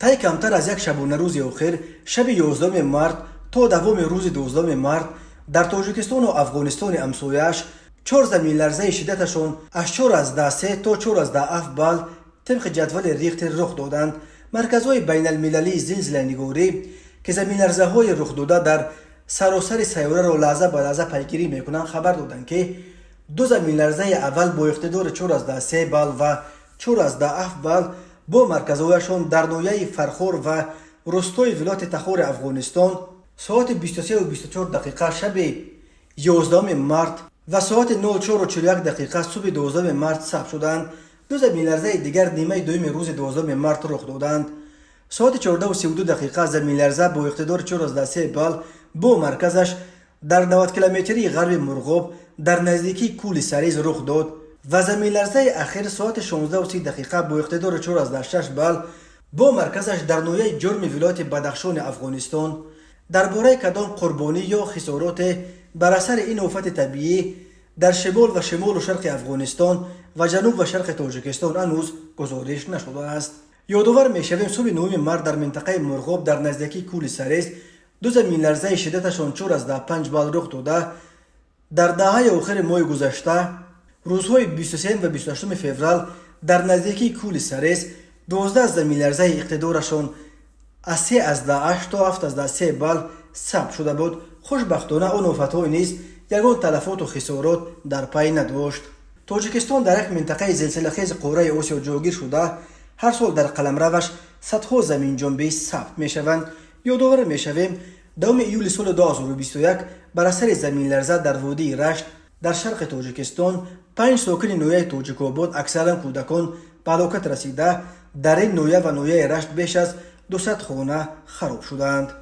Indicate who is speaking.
Speaker 1: طی کمتر از یک شبانه روز اخیر شب 11 مارت تا دوم روز 12 مارت در تاجیکستان و افغانستان همسایه‌اش 4 زمین لرزه شدتشان از 4.3 تا 4.7 بال طبق جدول ریختر رخ دادند. مرکزهای بین المللی زلزله نگاری که زمین لرزه های رخ داده در سراسر سیاره را لحظه به لحظه پیگیری میکنند خبر دادند که 2 زمین لرزه اول با اقتدار 4.3 بال و 4.7 بال با مرکزهایشان در ناحیه فرخار و روستای ولایت تخار افغانستان ساعت 23 و 24 دقیقه شب 11 مارت و ساعت 04 و 41 دقیقه صبح 12 مارت ثبت شدند. 2 زمین لرزه دیگر نیمه دوم روز 12 مارت رخ دادند. ساعت 14 و 32 دقیقه زمین لرزه با اقتدار 4.3 بال با مرکزش در 90 کیلومتری غرب مرغاب در نزدیکی کول سریز رخ داد و زمین لرزه اخیر ساعت 16 و 30 دقیقه با اقتدار 4.6 بال با مرکزش در ناحیه جرم ولایت بدخشان افغانستان. درباره کدام قربانی یا خسارات بر اثر این آفت طبیعی در شمال و شمال و شرق افغانستان و جنوب و شرق تاجیکستان هنوز گزارش نشده است. یادآور می‌شویم صبح 9 مارت در منطقه مرغاب در نزدیکی کول سریز 2 زمین لرزه شدتشان 4.5 بال رخ داده. در دهه آخر ماه گذشته روزهای 23 و 28 فوریه در نزدیکی کول سریز 12 زمین لرزه اقتدارشان از 3.8 تا 7.3 بال ثبت شده بود. خوشبختانه آن آفت‌های نیز یگان تلفات و خسارات در پی نداشت. تاجیکستان در یک منطقه زلزله‌خیز قاره آسیا جاگیر شده هر سال در قلمروش صدها زمین جنبش ثبت می‌شوند. یادآور می‌شویم 2 ایول سال 2021 بر اثر زمین لرزه در وادی رشت در شرق تاجیکستان 5 ساکن ناحیه تاجیک‌آباد اکثرا کودکان به هلاکت رسیده. در این ناحیه و ناحیه رشت بیش از 200 خانه خراب شدند.